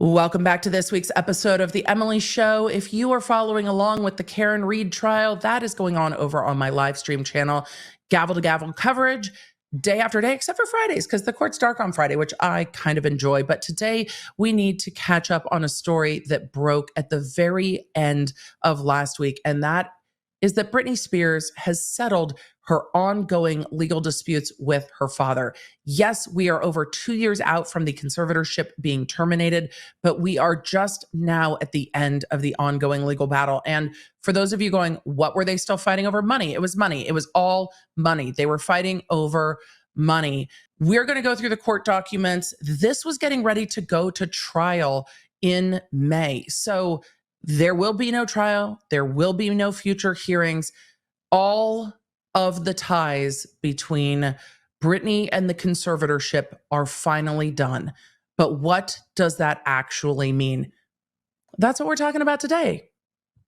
Welcome back to this week's episode of The Emily Show. If you are following along with the Karen Read trial, that is going on over on my live stream channel, gavel to gavel coverage, day after day, except for Fridays, because the court's dark on Friday, which I kind of enjoy. But today we need to catch up on a story that broke at the very end of last week, and that is that Britney Spears has settled her ongoing legal disputes with her father. Yes, we are over 2 years out from the conservatorship being terminated, but we are just now at the end of the ongoing legal battle. And for those of you going, what were they still fighting over? Money. It was money. It was all money. They were fighting over money. We're going to go through the court documents. This was getting ready to go to trial in May. So there will be no trial. There will be no future hearings. All of the ties between Britney and the conservatorship are finally done. But what does that actually mean? That's what we're talking about today.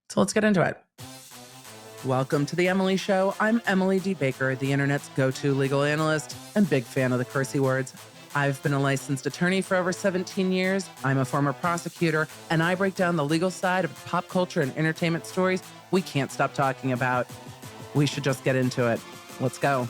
So let's get into it. Welcome to The Emily Show. I'm Emily D. Baker, the internet's go-to legal analyst and big fan of the cursey words. I've been a licensed attorney for over 17 years. I'm a former prosecutor, and I break down the legal side of pop culture and entertainment stories we can't stop talking about. We should just get into it. Let's go.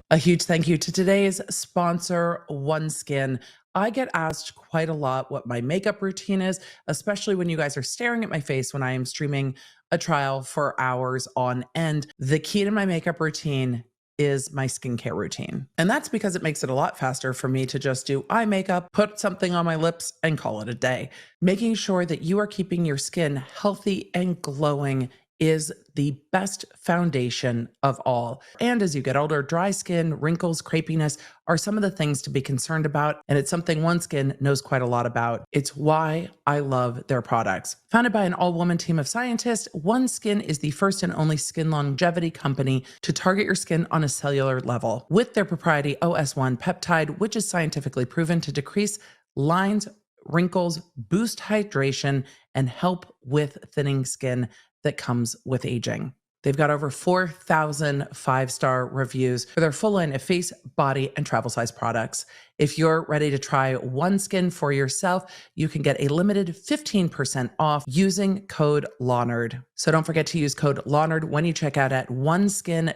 A huge thank you to today's sponsor, OneSkin. I get asked quite a lot what my makeup routine is, especially when you guys are staring at my face when I am streaming a trial for hours on end. The key to my makeup routine is my skincare routine. And that's because it makes it a lot faster for me to just do eye makeup, put something on my lips, and call it a day. Making sure that you are keeping your skin healthy and glowing is the best foundation of all. And as you get older, dry skin, wrinkles, crepiness are some of the things to be concerned about. And it's something OneSkin knows quite a lot about. It's why I love their products. Founded by an all-woman team of scientists, OneSkin is the first and only skin longevity company to target your skin on a cellular level with their proprietary OS1 peptide, which is scientifically proven to decrease lines, wrinkles, boost hydration, and help with thinning skin that comes with aging. They've got over 4,000 five-star reviews for their full line of face, body, and travel size products. If you're ready to try OneSkin for yourself, you can get a limited 15% off using code LAWNERD. So don't forget to use code LAWNERD when you check out at oneskin.co.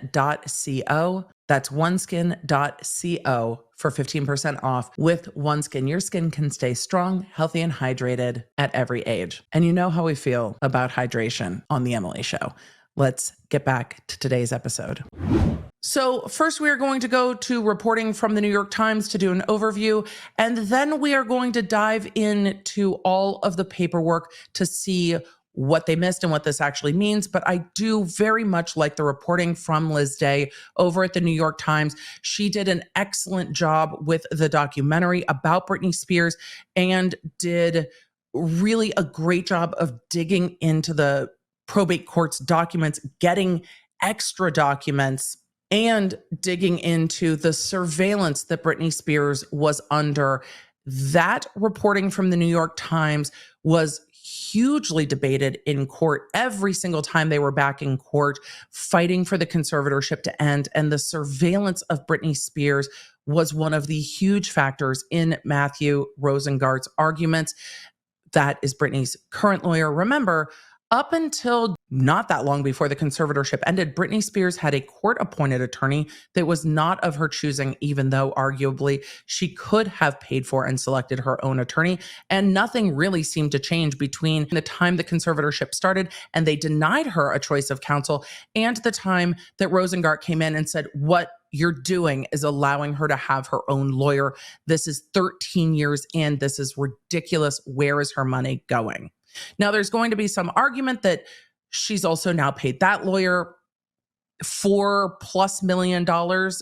That's oneskin.co for 15% off. With OneSkin, your skin can stay strong, healthy, and hydrated at every age. And you know how we feel about hydration on The Emily Show. Let's get back to today's episode. So first we are going to go to reporting from the New York Times to do an overview, and then we are going to dive into all of the paperwork to see what they missed and what this actually means. But I do very much like the reporting from Liz Day over at the New York Times. She did an excellent job with the documentary about Britney Spears and did really a great job of digging into the probate court's documents, getting extra documents, and digging into the surveillance that Britney Spears was under. That reporting from the New York Times was hugely debated in court every single time they were back in court fighting for the conservatorship to end. And the surveillance of Britney Spears was one of the huge factors in Matthew Rosengart's arguments. That is Britney's current lawyer. Remember, up until not that long before the conservatorship ended, Britney Spears had a court-appointed attorney that was not of her choosing, even though arguably she could have paid for and selected her own attorney. And nothing really seemed to change between the time the conservatorship started and they denied her a choice of counsel and the time that Rosengart came in and said, what you're doing is allowing her to have her own lawyer. This is 13 years in. This is ridiculous. Where is her money going? Now, there's going to be some argument that she's also now paid that lawyer $4+ million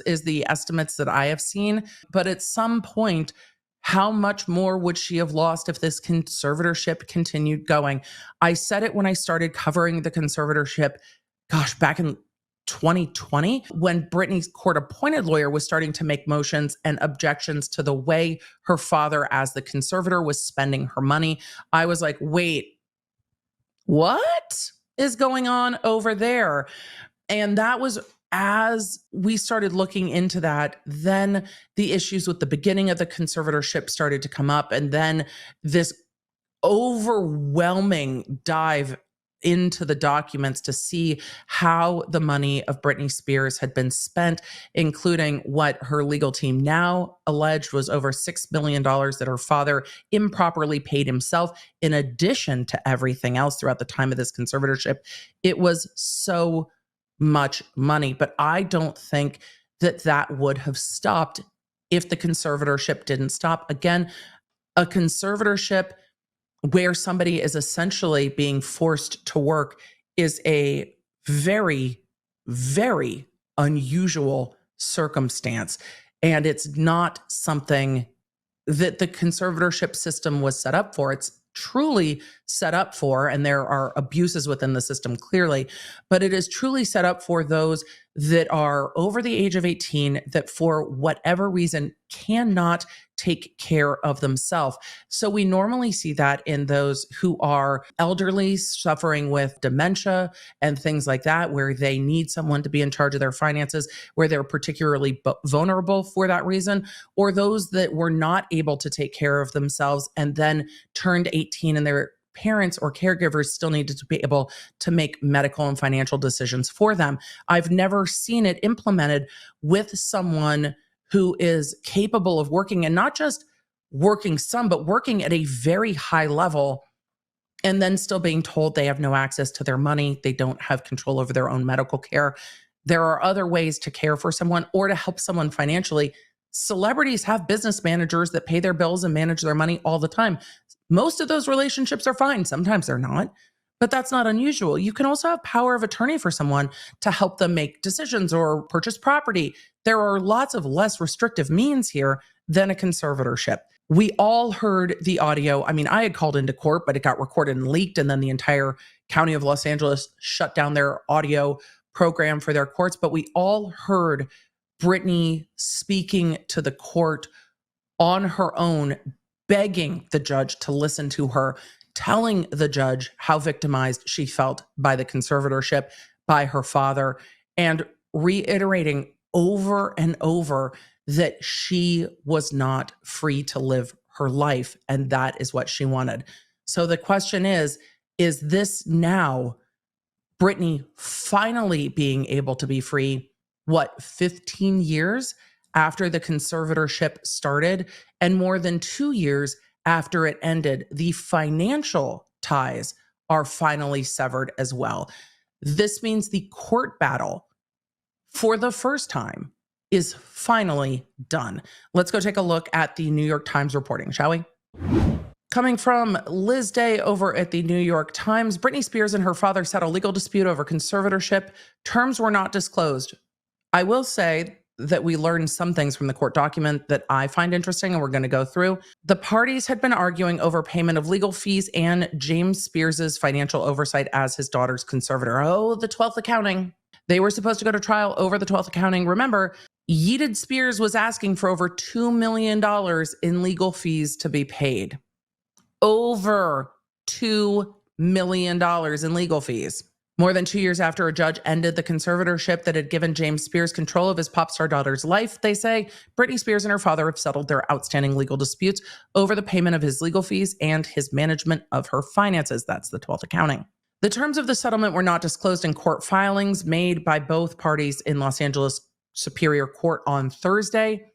is the estimates that I have seen. But at some point, how much more would she have lost if this conservatorship continued going? I said it when I started covering the conservatorship, back in 2020, when Britney's court-appointed lawyer was starting to make motions and objections to the way her father, as the conservator, was spending her money. I was like, wait, what is going on over there? And that was as we started looking into that, then the issues with the beginning of the conservatorship started to come up. And then this overwhelming dive into the documents to see how the money of Britney Spears had been spent, including what her legal team now alleged was over $6 million that her father improperly paid himself, in addition to everything else throughout the time of this conservatorship. It was so much money, but I don't think that that would have stopped if the conservatorship didn't stop. Again, a conservatorship where somebody is essentially being forced to work is a very, very unusual circumstance. And it's not something that the conservatorship system was set up for. It's truly set up for, and there are abuses within the system clearly, but it is truly set up for those that are over the age of 18 that for whatever reason cannot take care of themselves. So we normally see that in those who are elderly, suffering with dementia and things like that, where they need someone to be in charge of their finances, where they're particularly vulnerable for that reason, or those that were not able to take care of themselves and then turned 18 and their parents or caregivers still needed to be able to make medical and financial decisions for them. I've never seen it implemented with someone who is capable of working, and not just working some, but working at a very high level, and then still being told they have no access to their money. They don't have control over their own medical care. There are other ways to care for someone or to help someone financially. Celebrities have business managers that pay their bills and manage their money all the time. Most of those relationships are fine. Sometimes they're not, but that's not unusual. You can also have power of attorney for someone to help them make decisions or purchase property. There are lots of less restrictive means here than a conservatorship. We all heard the audio. I mean, I had called into court, but it got recorded and leaked, and then the entire county of Los Angeles shut down their audio program for their courts. But we all heard Britney speaking to the court on her own, begging the judge to listen to her, telling the judge how victimized she felt by the conservatorship, by her father, and reiterating over and over that she was not free to live her life, and that is what she wanted. So the question is this now Britney finally being able to be free, 15 years after the conservatorship started, and more than 2 years after it ended? The financial ties are finally severed as well. This means the court battle, for the first time, is finally done. Let's go take a look at the New York Times reporting, shall we? Coming from Liz Day over at the New York Times, Britney Spears and her father settle legal dispute over conservatorship. Terms were not disclosed. I will say that we learned some things from the court document that I find interesting, and we're going to go through. The parties had been arguing over payment of legal fees and James Spears's financial oversight as his daughter's conservator. Oh, the 12th accounting. They were supposed to go to trial over the 12th accounting. Remember, Yeeted Spears was asking for over $2 million in legal fees to be paid. Over $2 million in legal fees. More than 2 years after a judge ended the conservatorship that had given James Spears control of his pop star daughter's life, they say, Britney Spears and her father have settled their outstanding legal disputes over the payment of his legal fees and his management of her finances. That's the 12th accounting. The terms of the settlement were not disclosed in court filings made by both parties in Los Angeles Superior Court on Thursday,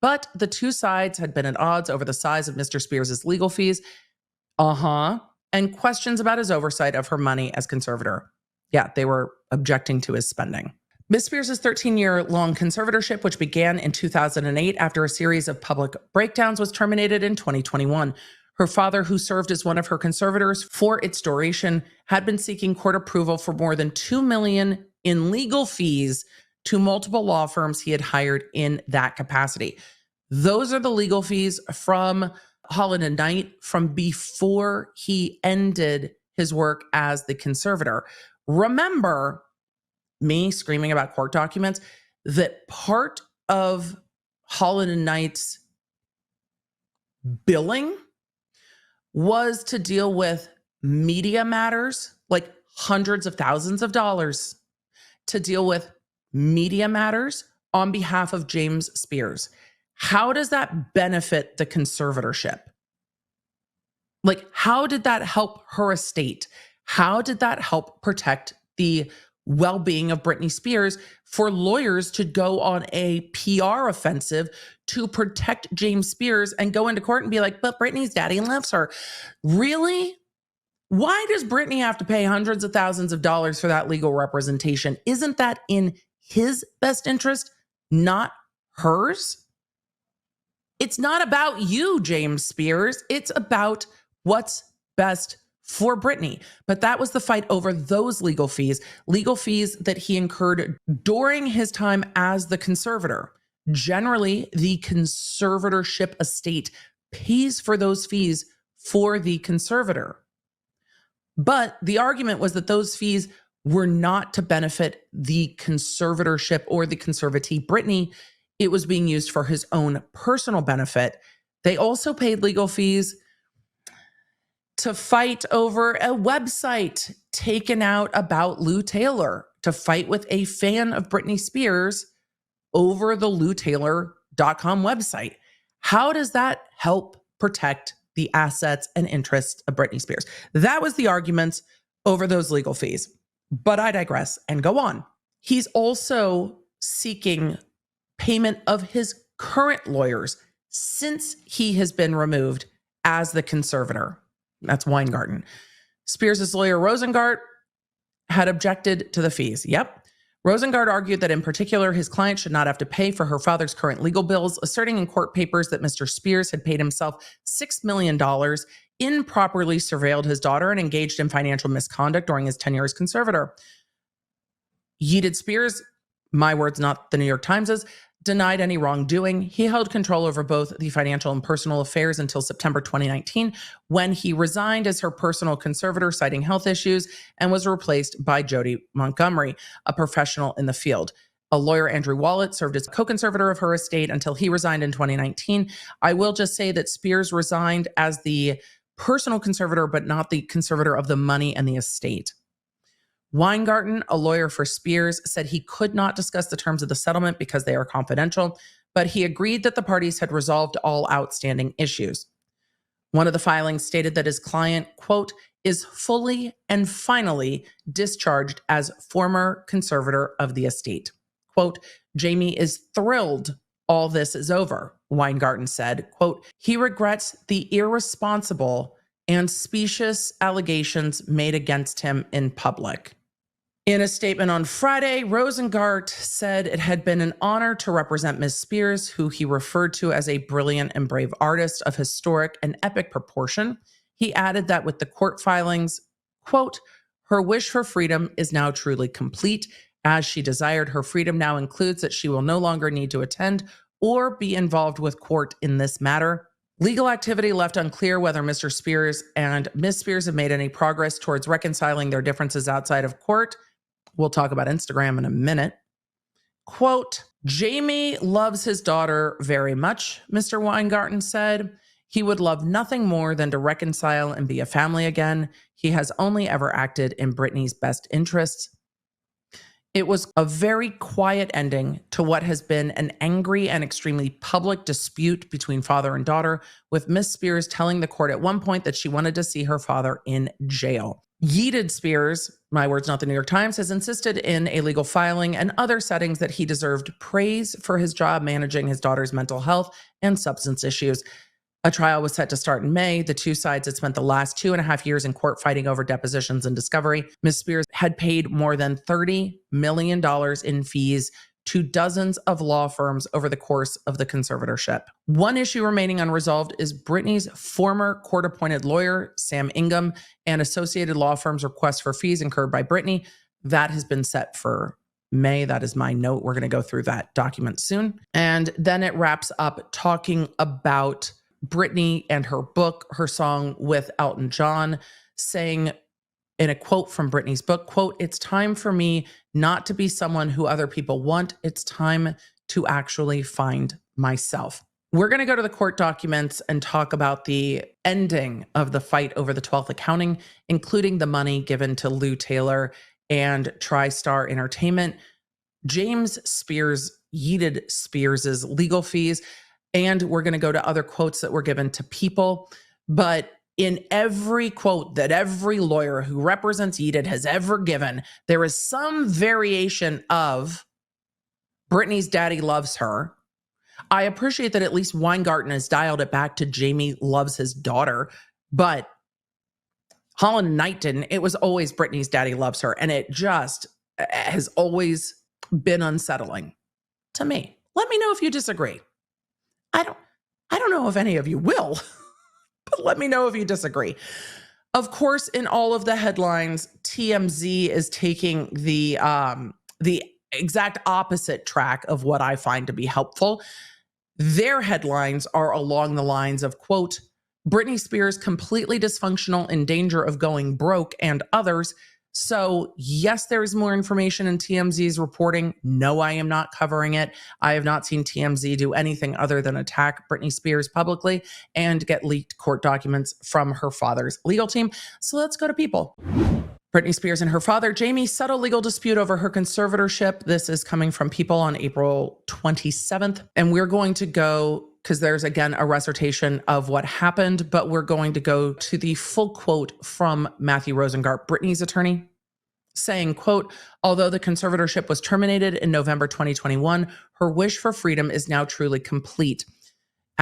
but the two sides had been at odds over the size of Mr. Spears' legal fees, and questions about his oversight of her money as conservator. Yeah, they were objecting to his spending. Ms. Spears' 13-year-long conservatorship, which began in 2008 after a series of public breakdowns, was terminated in 2021. Her father, who served as one of her conservators for its duration, had been seeking court approval for more than $2 million in legal fees to multiple law firms he had hired in that capacity. Those are the legal fees from Holland & Knight from before he ended his work as the conservator. Remember me screaming about court documents, that part of Holland & Knight's billing was to deal with media matters, like hundreds of thousands of dollars, to deal with Media Matters on behalf of James Spears. How does that benefit the conservatorship? Like, how did that help her estate? How did that help protect the well-being of Britney Spears for lawyers to go on a PR offensive to protect James Spears and go into court and be like, but Britney's daddy loves her? Really? Why does Britney have to pay hundreds of thousands of dollars for that legal representation? Isn't that in his best interest, not hers? It's not about you, James Spears. It's about what's best for Britney. But that was the fight over those legal fees that he incurred during his time as the conservator. Generally, the conservatorship estate pays for those fees for the conservator. But the argument was that those fees were not to benefit the conservatorship or the conservatee Britney. It was being used for his own personal benefit. They also paid legal fees to fight over a website taken out about Lou Taylor, to fight with a fan of Britney Spears over the LouTaylor.com website. How does that help protect the assets and interests of Britney Spears? That was the argument over those legal fees. But I digress and go on. He's also seeking payment of his current lawyers since he has been removed as the conservator. That's Weingarten. Spears' lawyer, Rosengart, had objected to the fees. Yep. Rosengart argued that in particular, his client should not have to pay for her father's current legal bills, asserting in court papers that Mr. Spears had paid himself $6 million, improperly surveilled his daughter, and engaged in financial misconduct during his tenure as conservator. Yeeted Spears, my words, not the New York Times's, denied any wrongdoing. He held control over both the financial and personal affairs until September 2019, when he resigned as her personal conservator, citing health issues, and was replaced by Jody Montgomery, a professional in the field. A lawyer, Andrew Wallet, served as co-conservator of her estate until he resigned in 2019. I will just say that Spears resigned as the personal conservator, but not the conservator of the money and the estate. Weingarten, a lawyer for Spears, said he could not discuss the terms of the settlement because they are confidential, but he agreed that the parties had resolved all outstanding issues. One of the filings stated that his client, quote, is fully and finally discharged as former conservator of the estate. Quote, Jamie is thrilled all this is over, Weingarten said. Quote, he regrets the irresponsible and specious allegations made against him in public. In a statement on Friday, Rosengart said it had been an honor to represent Ms. Spears, who he referred to as a brilliant and brave artist of historic and epic proportion. He added that with the court filings, quote, her wish for freedom is now truly complete. As she desired, her freedom now includes that she will no longer need to attend or be involved with court in this matter. Legal activity left unclear whether Mr. Spears and Ms. Spears have made any progress towards reconciling their differences outside of court. We'll talk about Instagram in a minute. Quote, Jamie loves his daughter very much, Mr. Weingarten said. He would love nothing more than to reconcile and be a family again. He has only ever acted in Britney's best interests. It was a very quiet ending to what has been an angry and extremely public dispute between father and daughter, with Miss Spears telling the court at one point that she wanted to see her father in jail. Yeeted Spears, my words, not the New York Times, has insisted in a legal filing and other settings that he deserved praise for his job managing his daughter's mental health and substance issues. A trial was set to start in May. The two sides had spent the last 2.5 years in court fighting over depositions and discovery. Ms. Spears had paid more than $30 million in fees to dozens of law firms over the course of the conservatorship. One issue remaining unresolved is Britney's former court-appointed lawyer, Sam Ingham, and associated law firms' request for fees incurred by Britney. That has been set for May. That is my note. We're going to go through that document soon. And then it wraps up talking about Britney and her book, her song with Elton John, saying in a quote from Britney's book, quote, it's time for me not to be someone who other people want. It's time to actually find myself. We're going to go to the court documents and talk about the ending of the fight over the 12th accounting, including the money given to Lou Taylor and TriStar Entertainment. James Spears yeeted Spears's legal fees, and we're going to go to other quotes that were given to people. But in every quote that every lawyer who represents Yeeted has ever given, there is some variation of Britney's daddy loves her. I appreciate that at least Weingarten has dialed it back to Jamie loves his daughter, but Holland Knight didn't. It was always Britney's daddy loves her, and it just has always been unsettling to me. Let me know if you disagree. I don't know if any of you will, but let me know if you disagree. Of course, in all of the headlines, TMZ is taking the exact opposite track of what I find to be helpful. Their headlines are along the lines of, quote, Britney Spears completely dysfunctional, in danger of going broke, and others. So yes, there is more information in TMZ's reporting. No, I am not covering it. I have not seen TMZ do anything other than attack Britney Spears publicly and get leaked court documents from her father's legal team. So let's go to people. Britney Spears and her father, Jamie, settle legal dispute over her conservatorship. This is coming from People on April 27th. And we're going to go, because there's, again, a recitation of what happened, but we're going to go to the full quote from Matthew Rosengart, Britney's attorney, saying, quote, although the conservatorship was terminated in November 2021, her wish for freedom is now truly complete.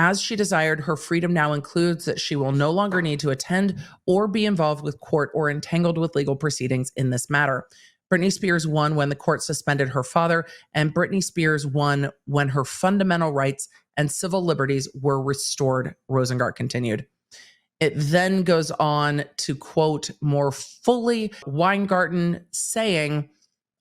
As she desired, her freedom now includes that she will no longer need to attend or be involved with court or entangled with legal proceedings in this matter. Britney Spears won when the court suspended her father, and Britney Spears won when her fundamental rights and civil liberties were restored, Rosengart continued. It then goes on to quote more fully Weingarten saying,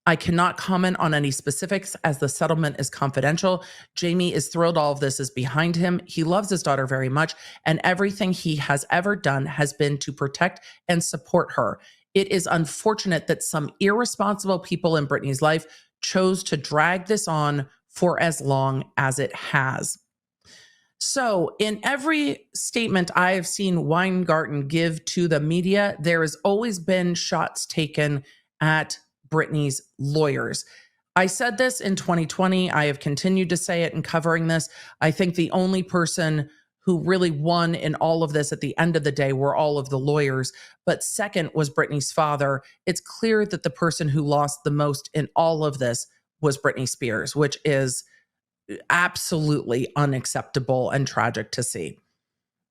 I cannot comment on any specifics as the settlement is confidential. Jamie is thrilled all of this is behind him. He loves his daughter very much, and everything he has ever done has been to protect and support her. It is unfortunate that some irresponsible people in Britney's life chose to drag this on for as long as it has. So in every statement I have seen Weingarten give to the media, there has always been shots taken at Britney's lawyers. I said this in 2020. I have continued to say it in covering this. I think the only person who really won in all of this at the end of the day were all of the lawyers. But second was Britney's father. It's clear that the person who lost the most in all of this was Britney Spears, which is absolutely unacceptable and tragic to see.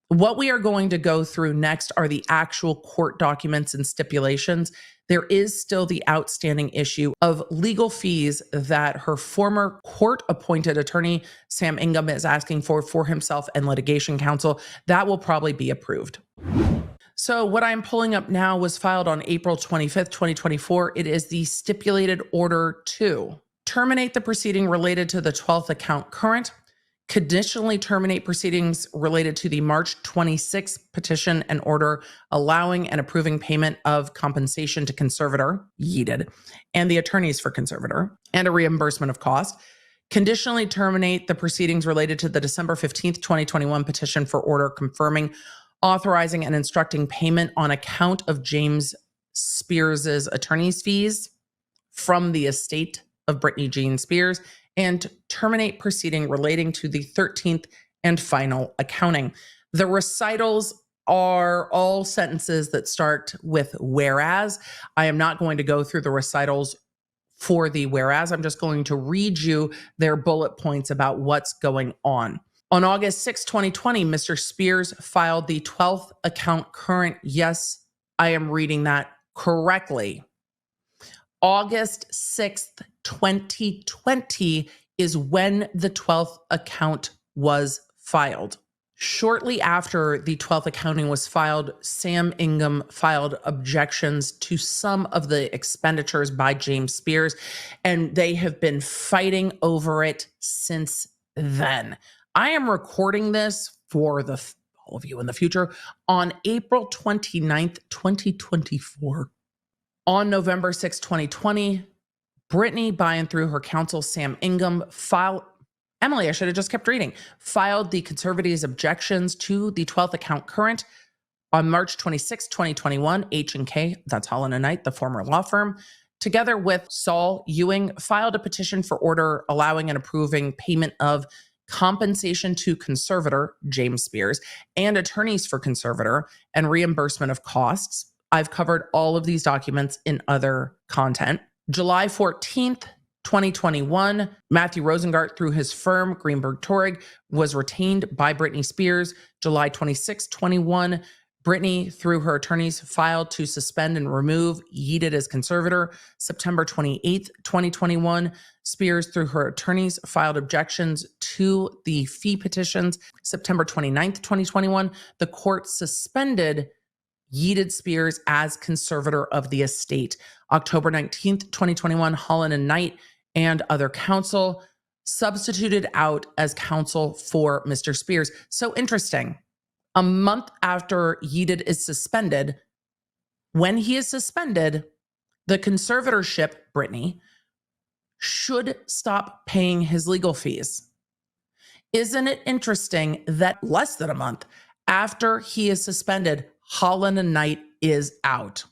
What we are going to go through next are the actual court documents and stipulations. There is still the outstanding issue of legal fees that her former court-appointed attorney, Sam Ingham, is asking for himself and litigation counsel. That will probably be approved. So what I'm pulling up now was filed on April 25th, 2024. It is the Stipulated Order 2. Terminate the proceeding related to the 12th account current. Conditionally terminate proceedings related to the March 26th petition and order allowing and approving payment of compensation to conservator, Yeeted, and the attorneys for conservator, and a reimbursement of cost. Conditionally terminate the proceedings related to the December 15th, 2021 petition for order confirming, authorizing, and instructing payment on account of James Spears's attorney's fees from the estate of Britney Jean Spears, and terminate proceeding relating to the 13th and final accounting. The recitals are all sentences that start with whereas. I am not going to go through the recitals for the whereas. I'm just going to read you their bullet points about what's going on. On August 6, 2020, Mr. Spears filed the 12th account current. Yes, I am reading that correctly. August 6th, 2020 is when the 12th account was filed. Shortly after the 12th accounting was filed, Sam Ingham filed objections to some of the expenditures by James Spears, and they have been fighting over it since then. I am recording this for all of you in the future on April 29th, 2024. On November 6, 2020, Britney, by and through her counsel, Sam Ingham, filed the conservatives' objections to the 12th account current. On March 26, 2021, H&K, that's Holland & Knight, the former law firm, together with Saul Ewing, filed a petition for order allowing and approving payment of compensation to conservator, James Spears, and attorneys for conservator, and reimbursement of costs. I've covered all of these documents in other content. July 14th, 2021, Matthew Rosengart, through his firm, Greenberg Torig, was retained by Britney Spears. July 26, 21, Britney, through her attorneys, filed to suspend and remove Yeated as conservator. September 28th, 2021, Spears, through her attorneys, filed objections to the fee petitions. September 29th, 2021, the court suspended Yeated Spears as conservator of the estate. October 19th, 2021, Holland and Knight and other counsel substituted out as counsel for Mr. Spears. So interesting. A month after Yeated is suspended, when he is suspended, the conservatorship, Britney, should stop paying his legal fees. Isn't it interesting that less than a month after he is suspended, Holland and Knight is out?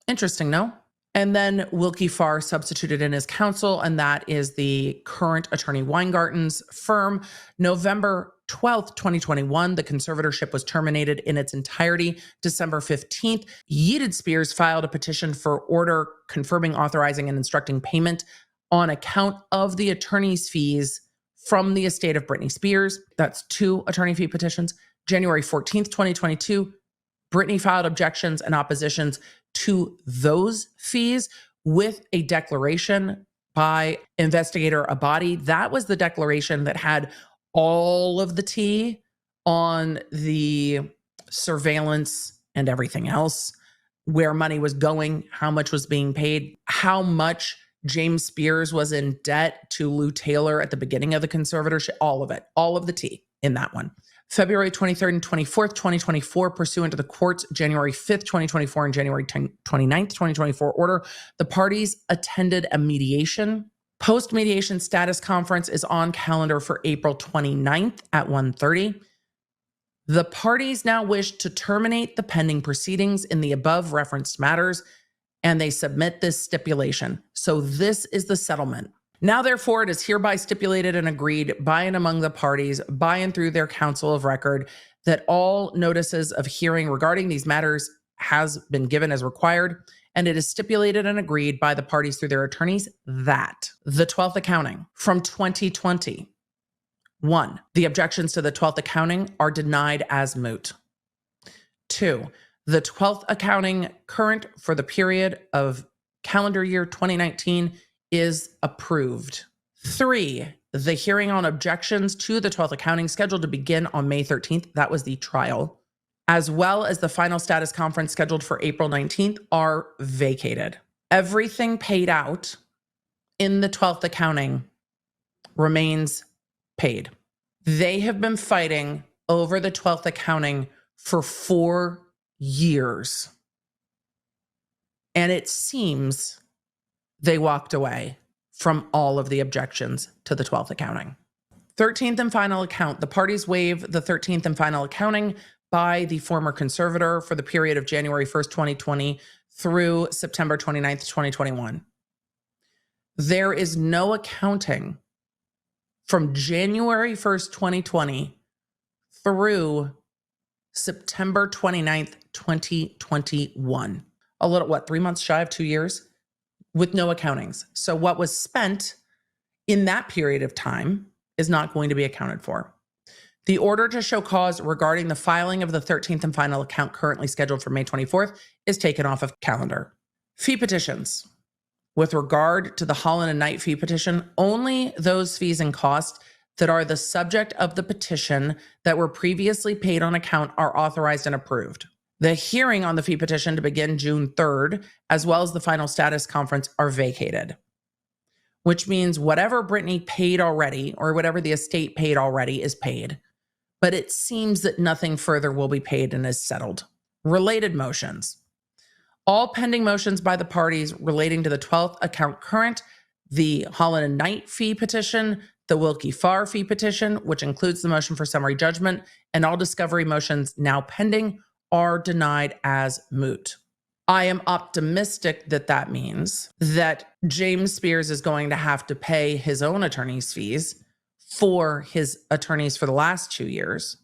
Interesting, no? And then Wilkie Farr substituted in as counsel, and that is the current attorney Weingarten's firm. November 12th, 2021, the conservatorship was terminated in its entirety. December 15th, Yeated Spears filed a petition for order confirming, authorizing, and instructing payment on account of the attorney's fees from the estate of Britney Spears. That's 2 attorney fee petitions. January 14th, 2022, Britney filed objections and oppositions to those fees with a declaration by investigator Abadi. That was the declaration that had all of the tea on the surveillance and everything else, where money was going, how much was being paid, how much James Spears was in debt to Lou Taylor at the beginning of the conservatorship, all of it, all of the tea in that one. February 23rd and 24th, 2024, pursuant to the court's January 5th, 2024 and January 29th, 2024 order, the parties attended a mediation. Post-mediation status conference is on calendar for April 29th at 1:30. The parties now wish to terminate the pending proceedings in the above referenced matters, and they submit this stipulation. So this is the settlement. Now, therefore, it is hereby stipulated and agreed by and among the parties, by and through their counsel of record, that all notices of hearing regarding these matters has been given as required, and it is stipulated and agreed by the parties through their attorneys that the 12th accounting from 2020, 1, the objections to the 12th accounting are denied as moot. 2, the 12th accounting current for the period of calendar year 2019 is approved. 3, the hearing on objections to the 12th accounting scheduled to begin on May 13th, that was the trial, as well as the final status conference scheduled for April 19th are vacated. Everything paid out in the 12th accounting remains paid. They have been fighting over the 12th accounting for 4 years. And it seems they walked away from all of the objections to the 12th accounting. 13th and final account. The parties waive the 13th and final accounting by the former conservator for the period of January 1st, 2020 through September 29th, 2021. There is no accounting from January 1st, 2020 through September 29th, 2021. A little, 3 months shy of 2 years? With no accountings. So what was spent in that period of time is not going to be accounted for. The order to show cause regarding the filing of the 13th and final account currently scheduled for May 24th is taken off of calendar. Fee petitions. With regard to the Holland and Knight fee petition, only those fees and costs that are the subject of the petition that were previously paid on account are authorized and approved. The hearing on the fee petition to begin June 3rd, as well as the final status conference, are vacated, which means whatever Britney paid already or whatever the estate paid already is paid. But it seems that nothing further will be paid and is settled. Related motions. All pending motions by the parties relating to the 12th account current, the Holland and Knight fee petition, the Wilkie Farr fee petition, which includes the motion for summary judgment, and all discovery motions now pending are denied as moot. I am optimistic that that means that James Spears is going to have to pay his own attorney's fees for his attorneys for the last 2 years.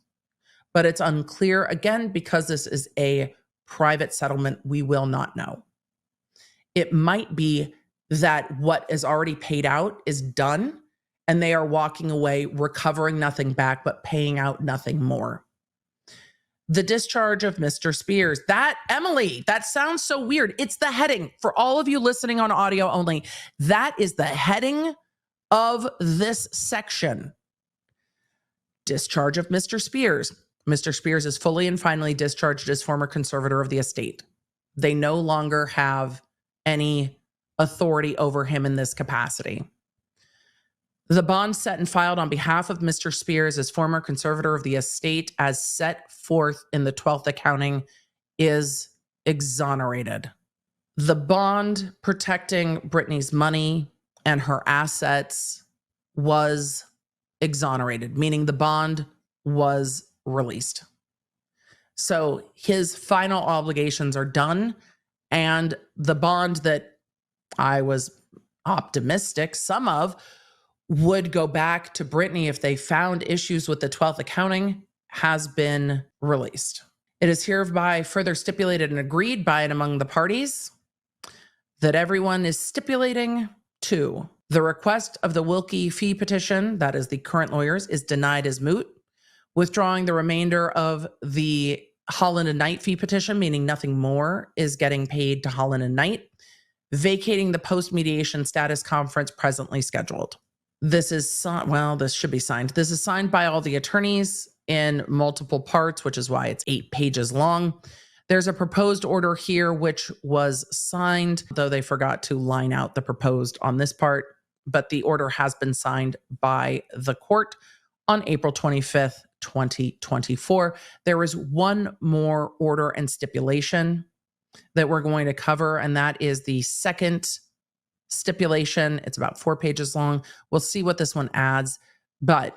But it's unclear, again, because this is a private settlement, we will not know. It might be that what is already paid out is done and they are walking away, recovering nothing back, but paying out nothing more. The discharge of Mr. Spears. That, Emily, that sounds so weird. It's the heading for all of you listening on audio only. That is the heading of this section. Discharge of Mr. Spears. Mr. Spears is fully and finally discharged as former conservator of the estate. They no longer have any authority over him in this capacity. The bond set and filed on behalf of Mr. Spears as former conservator of the estate as set forth in the 12th accounting is exonerated. The bond protecting Britney's money and her assets was exonerated, meaning the bond was released. So his final obligations are done, and the bond that I was optimistic some of would go back to Britney if they found issues with the 12th accounting has been released. It is hereby further stipulated and agreed by and among the parties that everyone is stipulating to the request of the Wilkie fee petition, that is the current lawyers, is denied as moot, withdrawing the remainder of the Holland and Knight fee petition, meaning nothing more is getting paid to Holland and Knight, vacating the post-mediation status conference presently scheduled. This is, this should be signed. This is signed by all the attorneys in multiple parts, which is why it's 8 pages long. There's a proposed order here, which was signed, though they forgot to line out the proposed on this part, but the order has been signed by the court on April 25th, 2024. There is one more order and stipulation that we're going to cover, and that is the second stipulation. It's about 4 pages long. We'll see what this one adds. But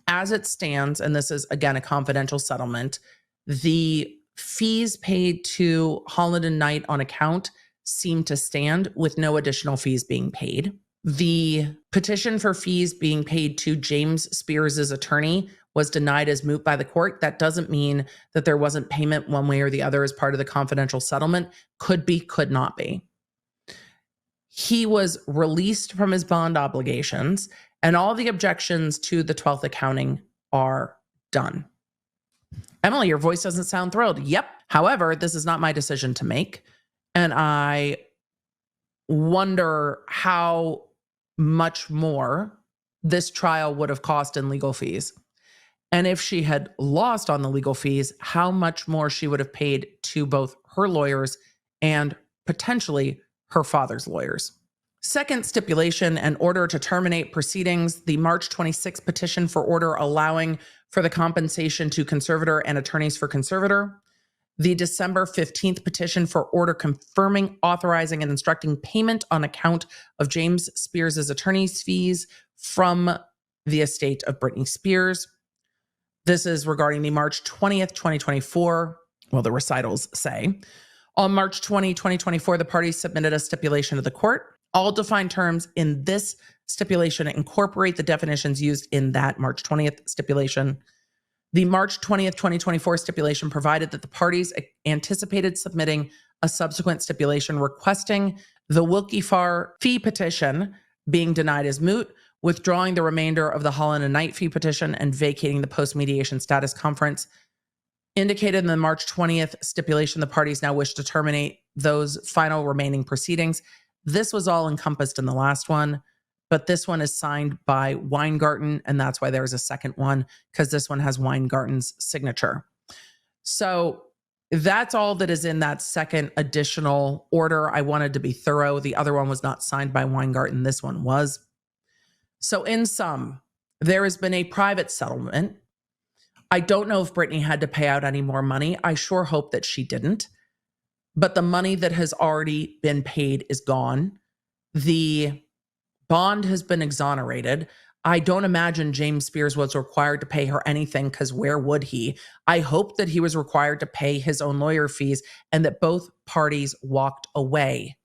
as it stands, and this is, again, a confidential settlement, the fees paid to Holland and Knight on account seem to stand with no additional fees being paid. The petition for fees being paid to James Spears' attorney was denied as moot by the court. That doesn't mean that there wasn't payment one way or the other as part of the confidential settlement. Could be, could not be. He was released from his bond obligations, and all the objections to the 12th accounting are done. Emily, your voice doesn't sound thrilled. Yep. However, this is not my decision to make. And I wonder how much more this trial would have cost in legal fees. And if she had lost on the legal fees, how much more she would have paid to both her lawyers and potentially her father's lawyers. Second stipulation, an order to terminate proceedings. The March 26th petition for order allowing for the compensation to conservator and attorneys for conservator. The December 15th petition for order confirming, authorizing, and instructing payment on account of James Spears' attorney's fees from the estate of Britney Spears. This is regarding the March 20th, 2024, well, the recitals say. On March 20, 2024, the parties submitted a stipulation to the court. All defined terms in this stipulation incorporate the definitions used in that March 20th stipulation. The March 20th, 2024 stipulation provided that the parties anticipated submitting a subsequent stipulation requesting the Wilkie fee petition being denied as moot, withdrawing the remainder of the Holland and Knight fee petition, and vacating the post-mediation status conference. Indicated in the March 20th stipulation, the parties now wish to terminate those final remaining proceedings. This was all encompassed in the last one, but this one is signed by Weingarten, and that's why there's a second one, because this one has Weingarten's signature. So that's all that is in that second additional order. I wanted to be thorough. The other one was not signed by Weingarten. This one was. So in sum, there has been a private settlement. I don't know if Britney had to pay out any more money. I sure hope that she didn't. But the money that has already been paid is gone. The bond has been exonerated. I don't imagine James Spears was required to pay her anything, because where would he? I hope that he was required to pay his own lawyer fees and that both parties walked away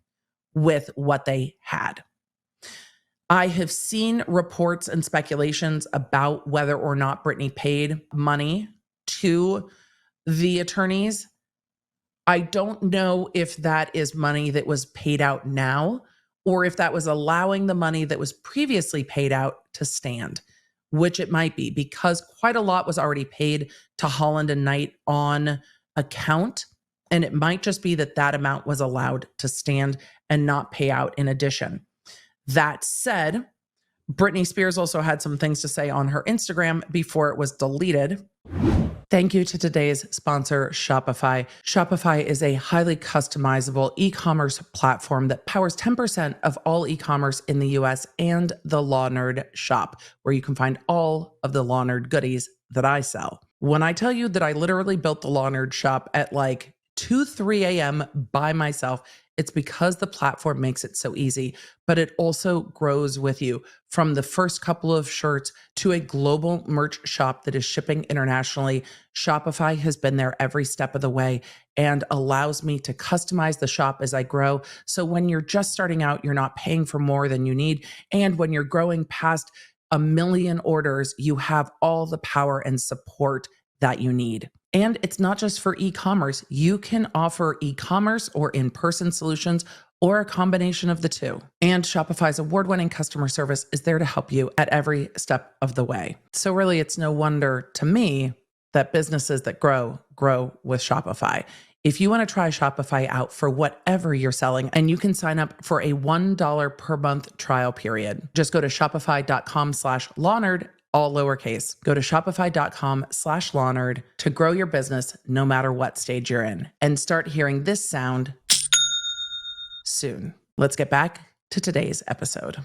with what they had. I have seen reports and speculations about whether or not Britney paid money to the attorneys. I don't know if that is money that was paid out now or if that was allowing the money that was previously paid out to stand, which it might be, because quite a lot was already paid to Holland and Knight on account. And it might just be that that amount was allowed to stand and not pay out in addition. That said, Britney Spears also had some things to say on her Instagram before it was deleted. Thank you to today's sponsor, Shopify. Shopify is a highly customizable e-commerce platform that powers 10% of all e-commerce in the US and the Law Nerd shop, where you can find all of the Law Nerd goodies that I sell. When I tell you that I literally built the Law Nerd shop at like 2-3 a.m. by myself, it's because the platform makes it so easy, but it also grows with you. From the first couple of shirts to a global merch shop that is shipping internationally, Shopify has been there every step of the way and allows me to customize the shop as I grow. So when you're just starting out, you're not paying for more than you need. And when you're growing past 1 million orders, you have all the power and support that you need. And it's not just for e-commerce. You can offer e-commerce or in-person solutions or a combination of the two. And Shopify's award-winning customer service is there to help you at every step of the way. So really, it's no wonder to me that businesses that grow with Shopify. If you want to try Shopify out for whatever you're selling, and you can sign up for a $1 per month trial period, just go to shopify.com/lawnerd, all lowercase. Go to shopify.com/lawnerd to grow your business no matter what stage you're in, and start hearing this sound soon. Let's get back to today's episode.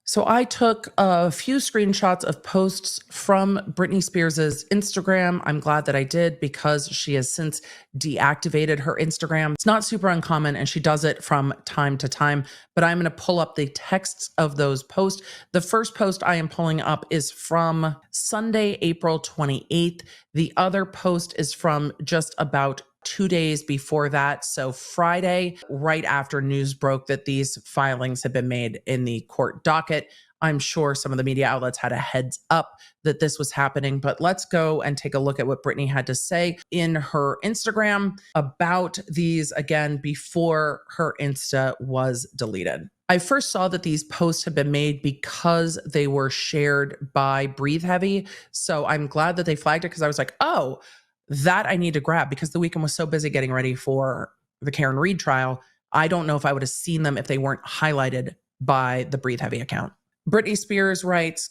So I took a few screenshots of posts from Britney Spears' Instagram. I'm glad that I did, because she has since deactivated her Instagram. It's not super uncommon, and she does it from time to time, but I'm going to pull up the texts of those posts. The first post I am pulling up is from Sunday, April 28th. The other post is from just about 2 days before that. So Friday, right after news broke that these filings had been made in the court docket. I'm sure some of the media outlets had a heads up that this was happening, but let's go and take a look at what Britney had to say in her Instagram about these again before her Insta was deleted. I first saw that these posts had been made because they were shared by Breathe Heavy. So I'm glad that they flagged it, because I was like, oh, that I need to grab, because the weekend was so busy getting ready for the Karen Reed trial. I don't know if I would have seen them if they weren't highlighted by the Breathe Heavy account. Britney Spears writes,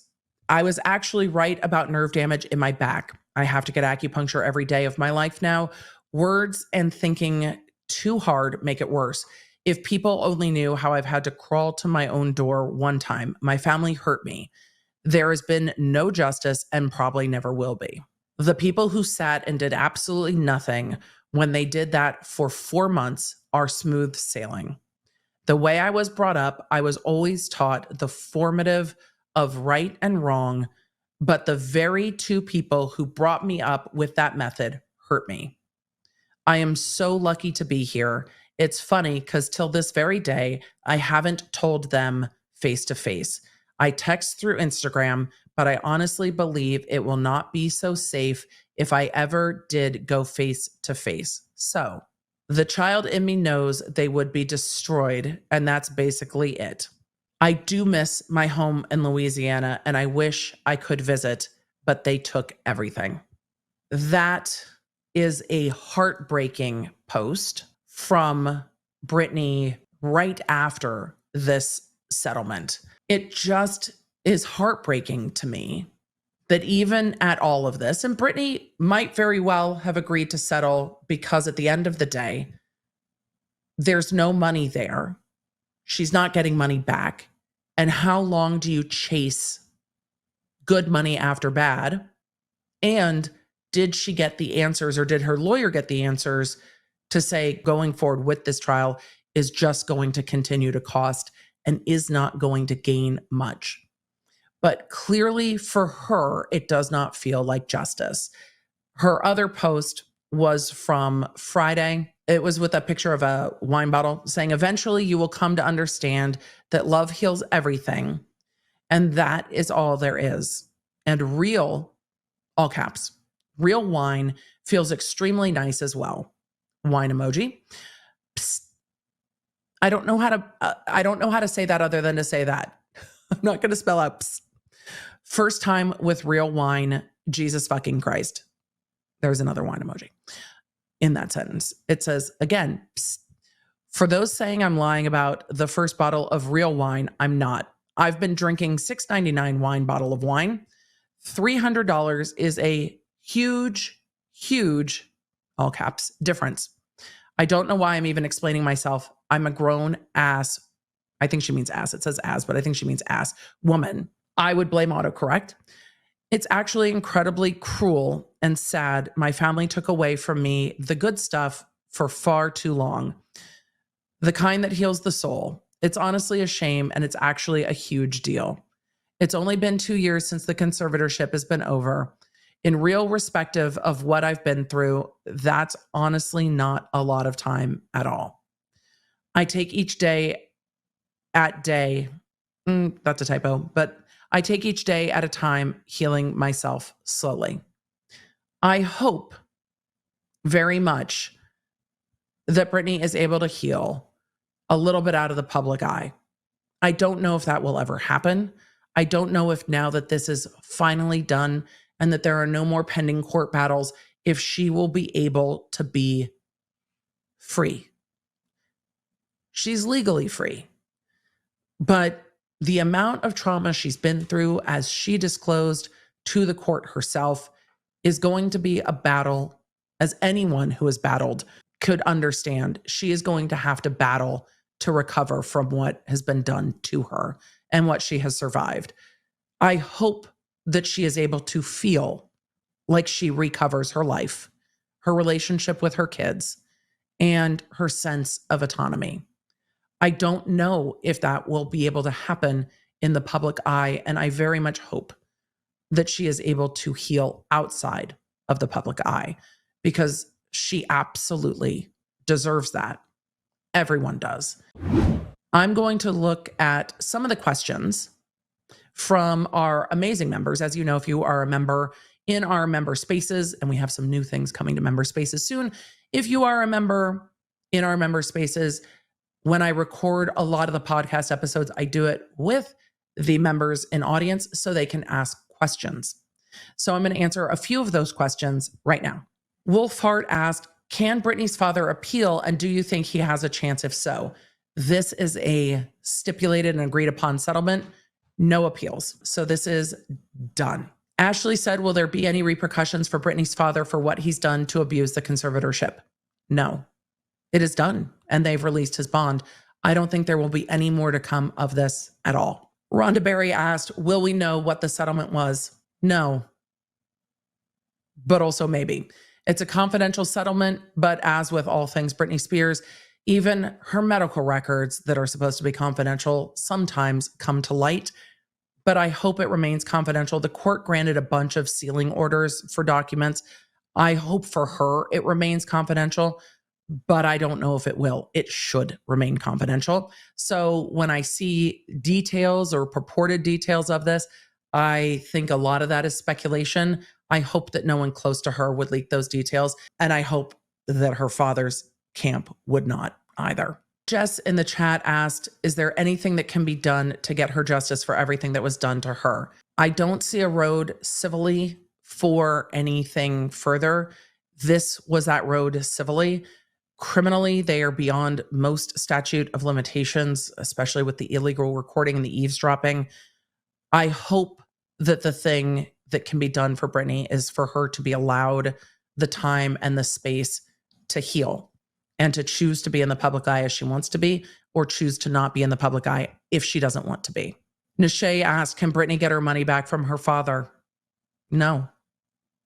I was actually right about nerve damage in my back. I have to get acupuncture every day of my life now. Words and thinking too hard make it worse. If people only knew how I've had to crawl to my own door one time. My family hurt me. There has been no justice and probably never will be. The people who sat and did absolutely nothing when they did that for 4 months are smooth sailing. The way I was brought up, I was always taught the formative of right and wrong, but the very two people who brought me up with that method hurt me. I am so lucky to be here. It's funny because till this very day, I haven't told them face to face. I text through Instagram, but I honestly believe it will not be so safe if I ever did go face to face. So the child in me knows they would be destroyed, and that's basically it. I do miss my home in Louisiana, and I wish I could visit, but they took everything. That is a heartbreaking post from Britney right after this settlement. It just is heartbreaking to me that even at all of this, and Britney might very well have agreed to settle because at the end of the day, there's no money there. She's not getting money back. And how long do you chase good money after bad? And did she get the answers, or did her lawyer get the answers to say going forward with this trial is just going to continue to cost and is not going to gain much? But clearly for her, it does not feel like justice. Her other post was from Friday. It was with a picture of a wine bottle saying, "Eventually you will come to understand that love heals everything. And that is all there is. And real," all caps, "real wine feels extremely nice as well." Wine emoji. Psst. I don't know how to say that other than to say that. I'm not going to spell out psst. First time with real wine, Jesus fucking Christ. There's another wine emoji in that sentence. It says, again, psst. For those saying I'm lying about the first bottle of real wine, I'm not. I've been drinking $6.99 wine bottle of wine. $300 is a huge, huge, all caps, difference. I don't know why I'm even explaining myself. I'm a grown ass. I think she means ass. It says ass, but I think she means ass woman. I would blame autocorrect. It's actually incredibly cruel and sad. My family took away from me the good stuff for far too long. The kind that heals the soul. It's honestly a shame, and it's actually a huge deal. It's only been 2 years since the conservatorship has been over. In real perspective of what I've been through, that's honestly not a lot of time at all. I take each day at day, that's a typo, but I take each day at a time, healing myself slowly. I hope very much that Britney is able to heal a little bit out of the public eye. I don't know if that will ever happen. I don't know if now that this is finally done and that there are no more pending court battles, if she will be able to be free. She's legally free. But the amount of trauma she's been through, as she disclosed to the court herself, is going to be a battle, as anyone who has battled could understand. She is going to have to battle to recover from what has been done to her and what she has survived. I hope that she is able to feel like she recovers her life, her relationship with her kids, and her sense of autonomy. I don't know if that will be able to happen in the public eye, and I very much hope that she is able to heal outside of the public eye, because she absolutely deserves that. Everyone does. I'm going to look at some of the questions from our amazing members. As you know, if you are a member in our member spaces, and we have some new things coming to member spaces soon. If you are a member in our member spaces, when I record a lot of the podcast episodes, I do it with the members in audience so they can ask questions. So I'm going to answer a few of those questions right now. Wolfhart asked, can Britney's father appeal, and do you think he has a chance if so? This is a stipulated and agreed upon settlement. No appeals. So this is done. Ashley said, will there be any repercussions for Britney's father for what he's done to abuse the conservatorship? No, it is done, and they've released his bond. I don't think there will be any more to come of this at all. Rhonda Berry asked, will we know what the settlement was? No, but also maybe. It's a confidential settlement, but as with all things Britney Spears, even her medical records that are supposed to be confidential sometimes come to light. But I hope it remains confidential. The court granted a bunch of sealing orders for documents. I hope for her it remains confidential, but I don't know if it will. It should remain confidential. So when I see details or purported details of this, I think a lot of that is speculation. I hope that no one close to her would leak those details. And I hope that her father's camp would not either. Jess in the chat asked, is there anything that can be done to get her justice for everything that was done to her? I don't see a road civilly for anything further. This was that road civilly. Criminally, they are beyond most statute of limitations, especially with the illegal recording and the eavesdropping. I hope that the thing that can be done for Britney is for her to be allowed the time and the space to heal and to choose to be in the public eye as she wants to be, or choose to not be in the public eye if she doesn't want to be. Nishay asked, can Britney get her money back from her father? No.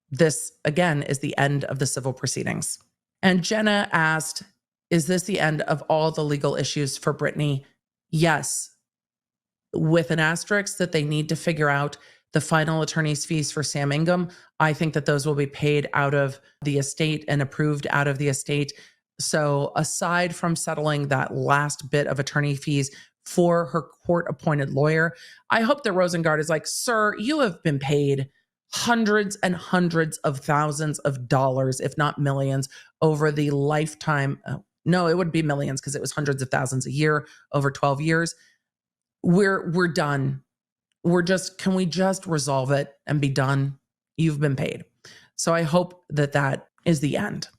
This, again, is the end of the civil proceedings. And Jenna asked, is this the end of all the legal issues for Britney? Yes. with an asterisk that they need to figure out the final attorney's fees for Sam Ingham. I think that those will be paid out of the estate and approved out of the estate. So aside from settling that last bit of attorney fees for her court-appointed lawyer, I hope that Rosengard is like, sir, you have been paid hundreds and hundreds of thousands of dollars, if not millions, over the lifetime. No, it would be millions because it was hundreds of thousands a year over 12 years. We're done. Can we just resolve it and be done? You've been paid. So I hope that that is the end.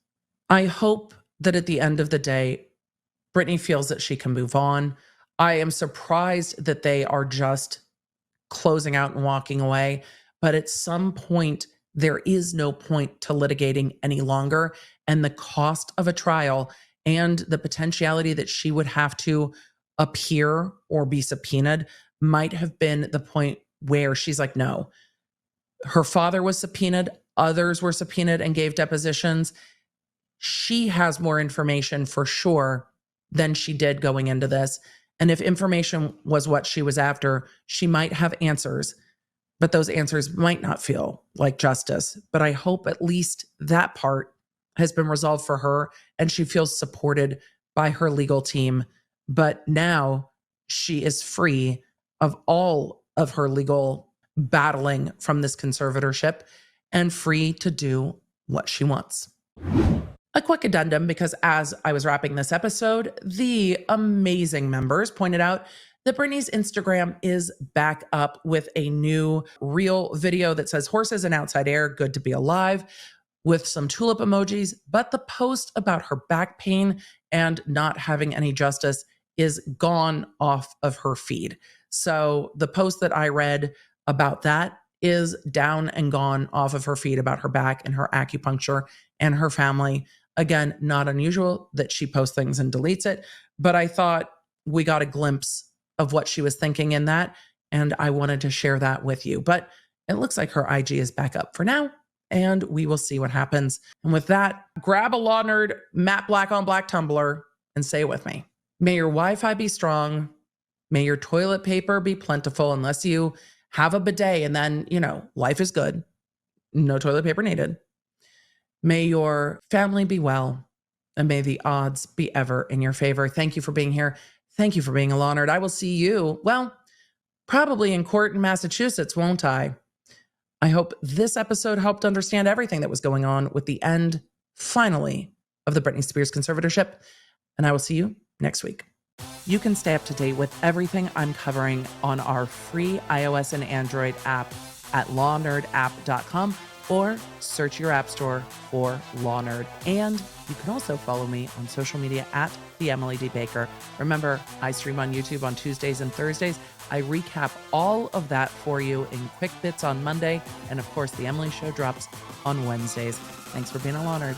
I hope that at the end of the day, Britney feels that she can move on. I am surprised that they are just closing out and walking away. But at some point, there is no point to litigating any longer. And the cost of a trial and the potentiality that she would have to appear or be subpoenaed might have been the point where she's like, no. Her father was subpoenaed. Others were subpoenaed and gave depositions. She has more information for sure than she did going into this. And if information was what she was after, she might have answers, but those answers might not feel like justice. But I hope at least that part has been resolved for her and she feels supported by her legal team. But now she is free of all of her legal battling from this conservatorship and free to do what she wants. A quick addendum, because as I was wrapping this episode, the amazing members pointed out that Britney's Instagram is back up with a new reel video that says horses and outside air, good to be alive, with some tulip emojis. But the post about her back pain and not having any justice is gone off of her feed. So the post that I read about that is down and gone off of her feed about her back and her acupuncture and her family. Again, not unusual that she posts things and deletes it, but I thought we got a glimpse of what she was thinking in that, and I wanted to share that with you. But it looks like her IG is back up for now, and we will see what happens. And with that, grab a Law Nerd matte black on black tumbler and say it with me. May your Wi-Fi be strong. May your toilet paper be plentiful, unless you have a bidet and then, life is good. No toilet paper needed. May your family be well, and may the odds be ever in your favor. Thank you for being here. Thank you for being a Law Nerd. I will see you, probably in court in Massachusetts, won't I? I hope this episode helped understand everything that was going on with the end, finally, of the Britney Spears conservatorship. And I will see you next week. You can stay up to date with everything I'm covering on our free iOS and Android app at lawnerdapp.com. or search your app store for Law Nerd. And you can also follow me on social media at the Emily D. Baker. Remember, I stream on YouTube on Tuesdays and Thursdays. I recap all of that for you in quick bits on Monday. And of course, the Emily Show drops on Wednesdays. Thanks for being a Law Nerd.